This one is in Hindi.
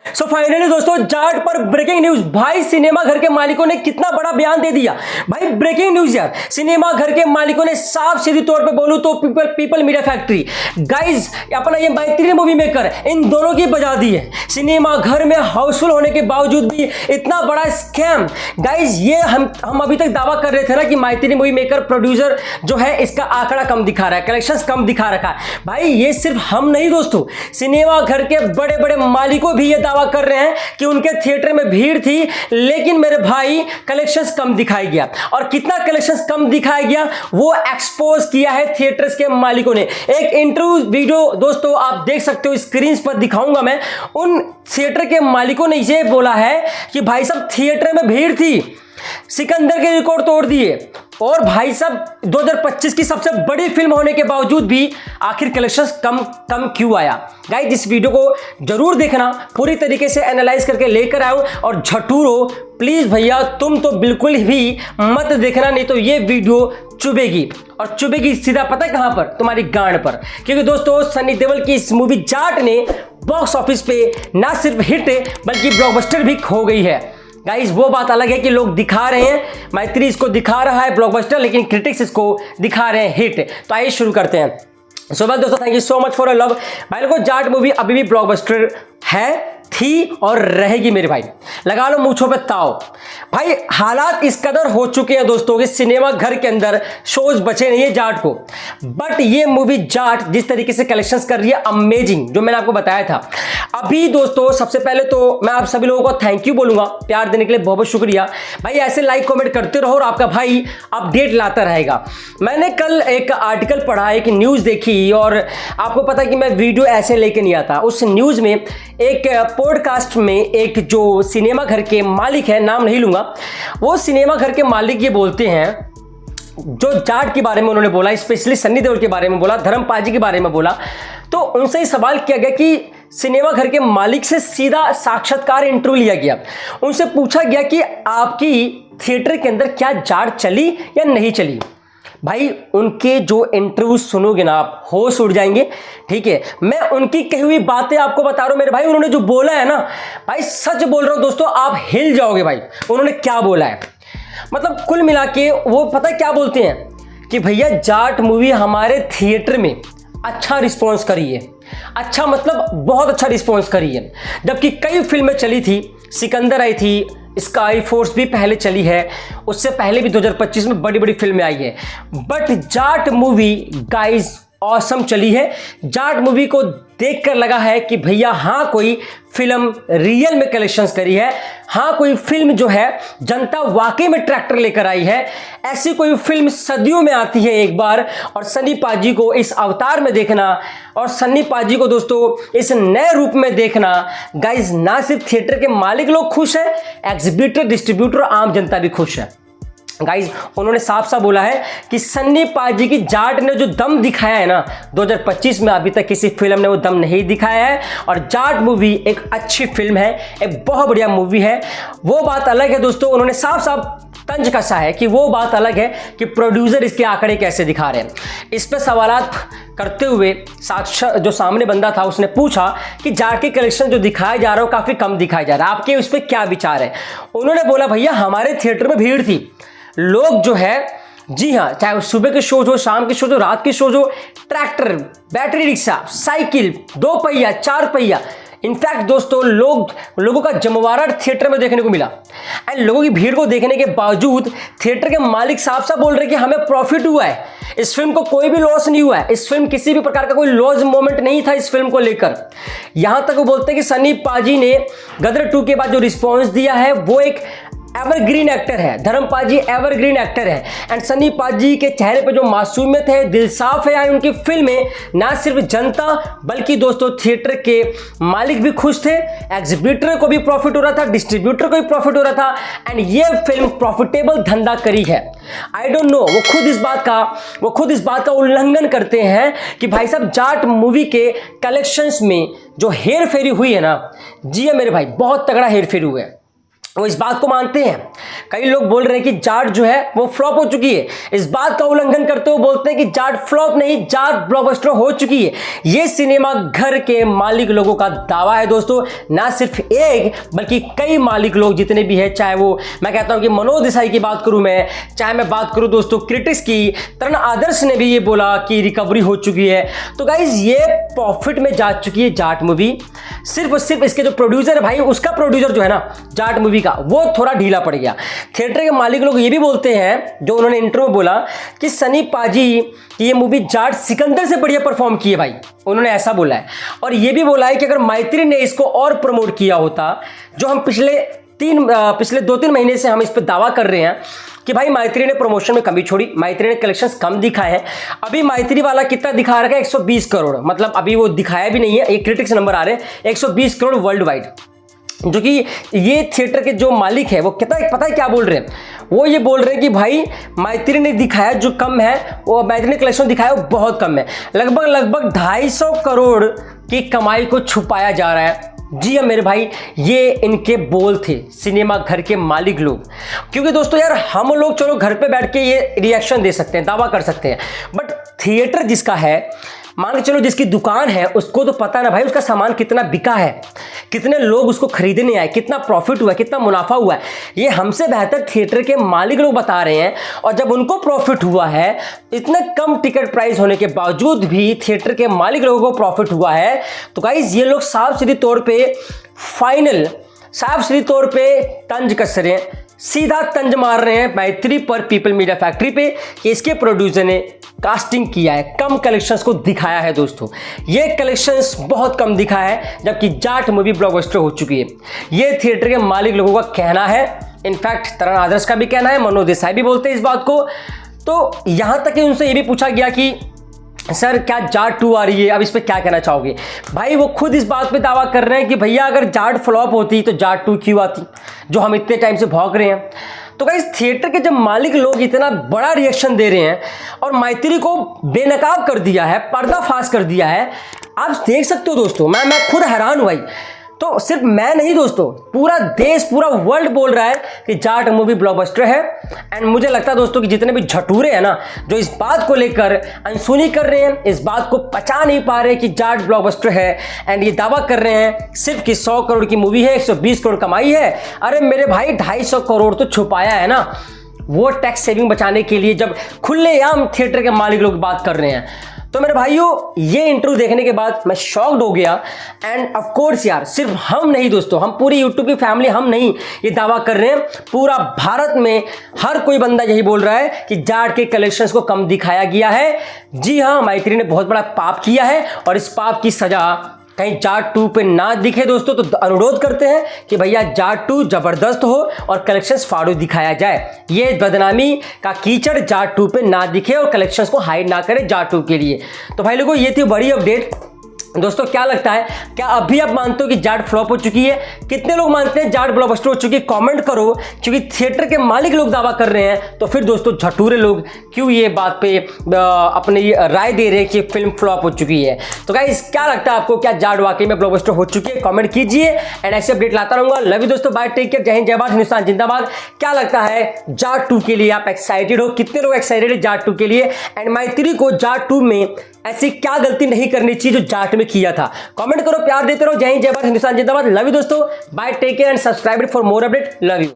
सो फाइनली दोस्तों जाट पर ब्रेकिंग न्यूज। भाई सिनेमा घर के मालिकों ने कितना बड़ा बयान दे दिया। भाई ब्रेकिंग न्यूज यार, सिनेमा घर के मालिकों ने साफ सीधी तौर पे बोलूं तो पीपल मीडिया फैक्ट्री गाइज अपना ये मैत्री मूवी मेकर इन दोनों की बजा दी है। सिनेमा घर में हाउसफुल होने के बावजूद भी इतना बड़ा स्कैम। गाइज ये हम अभी तक दावा कर रहे थे ना कि मैत्री मूवी मेकर प्रोड्यूसर जो है इसका आंकड़ा कम दिखा रहा है, कलेक्शंस कम दिखा रखा है। भाई ये सिर्फ हम नहीं दोस्तों, सिनेमा घर के बड़े बड़े मालिकों भी ये दावा कर रहे हैं कि उनके थिएटर में भीड़ थी लेकिन मेरे भाई कलेक्शंस कम दिखाई गया। और कितना कलेक्शंस कम दिखाया गया वो एक्सपोज किया है थिएटर्स के मालिकों ने। एक इंटरव्यू वीडियो दोस्तों आप देख सकते हो, स्क्रीन पर दिखाऊंगा मैं। उन थिएटर के मालिकों ने ये बोला है कि भाई साहब थिएटर में भीड़ थी, सिकंदर के रिकॉर्ड तोड़ दिए। और भाई साहब 2025 की सबसे बड़ी फिल्म होने के बावजूद भी आखिर कलेक्शंस कम क्यों आया। गाइस इस वीडियो को जरूर देखना, पूरी तरीके से एनालाइज करके लेकर आऊं। और झटूरो प्लीज भैया तुम तो बिल्कुल भी मत देखना, नहीं तो ये वीडियो चुभेगी। और चुभेगी सीधा पता है कहां पर, तुम्हारी गांड पर। क्योंकि दोस्तों सनी देओल की इस मूवी जाट ने बॉक्स ऑफिस पे ना सिर्फ हिट बल्कि ब्लॉकबस्टर भी खो गई है। गाइस वो बात अलग है कि लोग दिखा रहे हैं, मैत्री इसको दिखा रहा है ब्लॉकबस्टर, लेकिन क्रिटिक्स इसको दिखा रहे हैं हिट। तो आइए शुरू करते हैं। सो वेल दोस्तों, thank you so much for love. भाई लोगों जाट मूवी अभी भी ब्लॉकबस्टर है, थी और रहेगी मेरे भाई। लगा लो मूंछों पे ताव। भाई हालात इस कदर हो चुके हैं दोस्तों कि सिनेमा घर के अंदर शोज बचे नहीं है जाट को। बट ये मूवी जाट जिस तरीके से कलेक्शंस कर रही है अमेजिंग, जो मैंने आपको बताया था। अभी दोस्तों सबसे पहले तो मैं आप सभी लोगों को थैंक यू बोलूंगा, प्यार देने के लिए बहुत बहुत शुक्रिया। भाई ऐसे लाइक कमेंट करते रहो और आपका भाई अपडेट लाता रहेगा। मैंने कल एक आर्टिकल पढ़ा, एक न्यूज़ देखी, और आपको पता है कि मैं वीडियो ऐसे लेके नहीं आता। उस न्यूज़ में एक पॉडकास्ट में एक जो सिनेमा घर के मालिक है, नाम नहीं लूंगा, वो सिनेमा घर के मालिक ये बोलते हैं, जो जाट के बारे में उन्होंने बोला, स्पेशली सनी देओल के बारे में बोला, धर्मपाल जी के बारे में बोला। तो उनसे ही सवाल किया गया कि सिनेमा घर के मालिक से सीधा साक्षात्कार इंटरव्यू लिया गया। उनसे पूछा गया कि आपकी थिएटर के अंदर क्या जाट चली या नहीं चली। भाई उनके जो इंटरव्यू सुनोगे ना आप होश उड़ जाएंगे। ठीक है, मैं उनकी कही हुई बातें आपको बता रहा हूं मेरे भाई। उन्होंने जो बोला है ना भाई, सच बोल रहा हूं दोस्तों, आप हिल जाओगे भाई। उन्होंने क्या बोला है, मतलब कुल मिला के वो पता क्या बोलते हैं कि भैया जाट मूवी हमारे थिएटर में अच्छा रिस्पॉन्स करी है। अच्छा मतलब बहुत अच्छा रिस्पॉन्स करी है। जबकि कई फिल्में चली थी, सिकंदर आई थी, स्काई फोर्स भी पहले चली है, उससे पहले भी 2025 में बड़ी बड़ी फिल्में आई है। But Jat movie guys awesome चली है। जाट मूवी को देखकर लगा है कि भैया हाँ कोई फिल्म रियल में कलेक्शंस करी है, हाँ कोई फिल्म जो है जनता वाकई में ट्रैक्टर लेकर आई है। ऐसी कोई फिल्म सदियों में आती है एक बार, और सन्नी पाजी को इस अवतार में देखना और सन्नी पाजी को दोस्तों इस नए रूप में देखना, गाइज ना सिर्फ थिएटर के मालिक लोग खुश हैं, एग्जीबिटर, डिस्ट्रीब्यूटर, आम जनता भी खुश है। गाइज उन्होंने साफ साफ बोला है कि सन्नी पाजी की जाट ने जो दम दिखाया है ना 2025 में, अभी तक किसी फिल्म ने वो दम नहीं दिखाया है। और जाट मूवी एक अच्छी फिल्म है, एक बहुत बढ़िया मूवी है। वो बात अलग है दोस्तों, उन्होंने साफ साफ तंज कसा है कि वो बात अलग है कि प्रोड्यूसर इसके आंकड़े कैसे दिखा रहे हैं। इस पर सवालात करते हुए साक्षात जो सामने बंदा था उसने पूछा कि जाट के कलेक्शन जो दिखाया जा रहा है वो काफ़ी कम दिखाया जा रहा है, आपके उस पर क्या विचार है। उन्होंने बोला भैया हमारे थिएटर में भीड़ थी, लोग जो है, जी हाँ, चाहे सुबह के शोज हो, शाम के शोज हो, रात के शोज हो, ट्रैक्टर, बैटरी रिक्शा, साइकिल, 2 पहिया, 4 पहिया, इनफैक्ट दोस्तों लोगों का जमवारा थिएटर में देखने को मिला। एंड लोगों की भीड़ को देखने के बावजूद थिएटर के मालिक साफ साफ बोल रहे कि हमें प्रॉफिट हुआ है, इस फिल्म को कोई भी लॉस नहीं हुआ है, इस फिल्म किसी भी प्रकार का कोई लॉस मोमेंट नहीं था इस फिल्म को लेकर। यहां तक वो बोलते हैं कि सन्नी पाजी ने गदर 2 के बाद जो रिस्पॉन्स दिया है वो एक एवरग्रीन एक्टर है, धर्मपाल जी एवरग्रीन एक्टर है। एंड सन्नी पाजी के चेहरे पे जो मासूमियत है, दिल साफ है, उनकी फिल्में ना सिर्फ जनता बल्कि दोस्तों थिएटर के मालिक भी खुश थे, एग्जीबिटर को भी प्रॉफिट हो रहा था, डिस्ट्रीब्यूटर को भी प्रॉफिट हो रहा था। एंड ये फिल्म प्रॉफिटेबल धंधा करी है। आई डोंट नो, वो खुद इस बात का उल्लंघन करते हैं कि भाई साहब जाट मूवी के कलेक्शंस में जो हेर फेरी हुई है ना, जी है मेरे भाई, बहुत तगड़ा हेर फेरी हुआ है। वो इस बात को मानते हैं। कई लोग बोल रहे हैं कि जाट जो है वो फ्लॉप हो चुकी है। इस बात का उल्लंघन करते हुए बोलते हैं कि जाट फ्लॉप नहीं, जाट ब्लॉकबस्टर हो चुकी है। ये सिनेमा घर के मालिक लोगों का दावा है दोस्तों, ना सिर्फ एक बल्कि कई मालिक लोग जितने भी हैं, चाहे वो मैं कहता हूं कि मनोज देसाई की बात करूं मैं, चाहे मैं बात करूं दोस्तों क्रिटिक्स की, तरण आदर्श ने भी ये बोला कि रिकवरी हो चुकी है। तो गाइज ये प्रॉफिट में जा चुकी है जाट मूवी। सिर्फ और सिर्फ इसके जो प्रोड्यूसर है भाई, उसका प्रोड्यूसर जो है ना जाट मूवी का, वो थोड़ा ढीला पड़ गया। थिएटर के मालिक लोग ये भी बोलते हैं, जो उन्होंने इंटरव्यू में बोला, कि सनी पाजी की ये मूवी जाट सिकंदर से बढ़िया परफॉर्म की है भाई, उन्होंने ऐसा बोला है। और ये भी बोला है कि अगर मैत्री ने इसको और प्रमोट किया होता, जो हम पिछले 2-3 महीने से हम इस पर दावा कर रहे हैं कि भाई मैत्री ने प्रमोशन में कमी छोड़ी, मैत्री ने कलेक्शंस कम दिखाए हैं। अभी मैत्री वाला कितना दिखा रखा है, 120 करोड़, मतलब अभी वो दिखाया भी नहीं है, ये क्रिटिक्स नंबर आ रहे हैं 120 करोड़ वर्ल्ड वाइड। जो कि ये थिएटर के जो मालिक है वो कितना पता है क्या बोल रहे हैं, वो ये बोल रहे हैं कि भाई मैत्री ने दिखाया जो कम है, वो मैत्री ने कलेक्शन दिखाया वो बहुत कम है, लगभग 250 करोड़ की कमाई को छुपाया जा रहा है। जी हाँ मेरे भाई, ये इनके बोल थे सिनेमा घर के मालिक लोग। क्योंकि दोस्तों यार, हम लोग चलो घर पे बैठ के ये रिएक्शन दे सकते हैं, दावा कर सकते हैं, बट थिएटर जिसका है, मान के चलो जिसकी दुकान है, उसको तो पता ना भाई उसका सामान कितना बिका है, कितने लोग उसको खरीदने आए, कितना प्रॉफिट हुआ है, कितना मुनाफा हुआ है। ये हमसे बेहतर थिएटर के मालिक लोग बता रहे हैं। और जब उनको प्रॉफिट हुआ है, इतने कम टिकट प्राइस होने के बावजूद भी थिएटर के मालिक लोगों को प्रॉफिट हुआ है, तो गाइस ये लोग साफ सीधे तौर पे तंज कस रहे हैं, सीधा तंज मार रहे हैं मैत्री पर, पीपल मीडिया फैक्ट्री पे, कि इसके प्रोड्यूसर ने कास्टिंग किया है, कम कलेक्शंस को दिखाया है। दोस्तों ये कलेक्शंस बहुत कम दिखाया है, जबकि जाट मूवी ब्लॉकबस्टर हो चुकी है। ये थिएटर के मालिक लोगों का कहना है, इनफैक्ट तरण आदर्श का भी कहना है, मनोज देसाई भी बोलते हैं इस बात को। तो यहां तक कि उनसे ये भी पूछा गया कि सर क्या जाट 2 आ रही है, अब इस पे क्या कहना चाहोगे। भाई वो खुद इस बात पे दावा कर रहे हैं कि भैया अगर जाट फ्लॉप होती तो जाट 2 क्यों आती, जो हम इतने टाइम से भौंक रहे हैं। तो गाइस थिएटर के जब मालिक लोग इतना बड़ा रिएक्शन दे रहे हैं और मैत्री को बेनकाब कर दिया है, पर्दाफाश कर दिया है, आप देख सकते हो दोस्तों, मैं खुद हैरान हूं भाई। तो सिर्फ मैं नहीं दोस्तों, पूरा देश, पूरा वर्ल्ड बोल रहा है कि जाट मूवी ब्लॉकबस्टर है। एंड मुझे लगता है दोस्तों कि जितने भी झटूरे हैं ना, जो इस बात को लेकर अनसुनी कर रहे हैं, इस बात को पचा नहीं पा रहे कि जाट ब्लॉकबस्टर है, एंड ये दावा कर रहे हैं सिर्फ कि 100 करोड़ की मूवी है, 120 करोड़ कमाई है। अरे मेरे भाई 250 करोड़ तो छुपाया है ना, वो टैक्स सेविंग बचाने के लिए, जब खुलेआम थिएटर के मालिक लोग बात कर रहे हैं। तो मेरे भाइयों, ये इंटरव्यू देखने के बाद मैं शॉक्ड हो गया। एंड ऑफ कोर्स यार, सिर्फ हम नहीं दोस्तों, हम पूरी यूट्यूब की फैमिली हम नहीं ये दावा कर रहे हैं, पूरा भारत में हर कोई बंदा यही बोल रहा है कि जाट के कलेक्शंस को कम दिखाया गया है। जी हाँ, मैत्री ने बहुत बड़ा पाप किया है और इस पाप की सजा कहीं जाट 2 पे ना दिखे दोस्तों, तो अनुरोध करते हैं कि भैया जाट 2 जबरदस्त हो और कलेक्शंस फाड़ू दिखाया जाए। ये बदनामी का कीचड़ जाट 2 पे ना दिखे और कलेक्शंस को हाइड ना करे जाट 2 के लिए। तो भाई लोगों, ये थी बड़ी अपडेट। दोस्तों क्या लगता है, क्या अभी आप मानते हो कि जाट फ्लॉप हो चुकी है? कितने लोग मानते हैं जाट ब्लॉकबस्टर हो चुकी है? कमेंट करो, क्योंकि थिएटर के मालिक लोग दावा कर रहे हैं, तो फिर दोस्तों झटूरे लोग क्यों ये बात पे अपनी राय दे रहे हैं कि फिल्म फ्लॉप हो चुकी है? तो गाइस क्या लगता है आपको, क्या जाट वाकई में ब्लॉकबस्टर हो चुकी है? कमेंट कीजिए एंड ऐसे अपडेट लाता रहूंगा। लव यू दोस्तों, बाय, टेक केयर, जय हिंद, जय भारत, हिंदुस्तान जिंदाबाद। क्या लगता है जाट 2 के लिए आप एक्साइटेड हो? कितने लोग एक्साइटेड है जाट 2 के लिए? एंड मैत्री को जाट 2 में ऐसी क्या गलती नहीं करनी चाहिए जो जाट में किया था? कमेंट करो, प्यार देते रहो। जय हिंद, जय भारत, हिंदुस्तान जिंदाबाद। लव यू दोस्तों, bye, take care and subscribe for more update. Love you.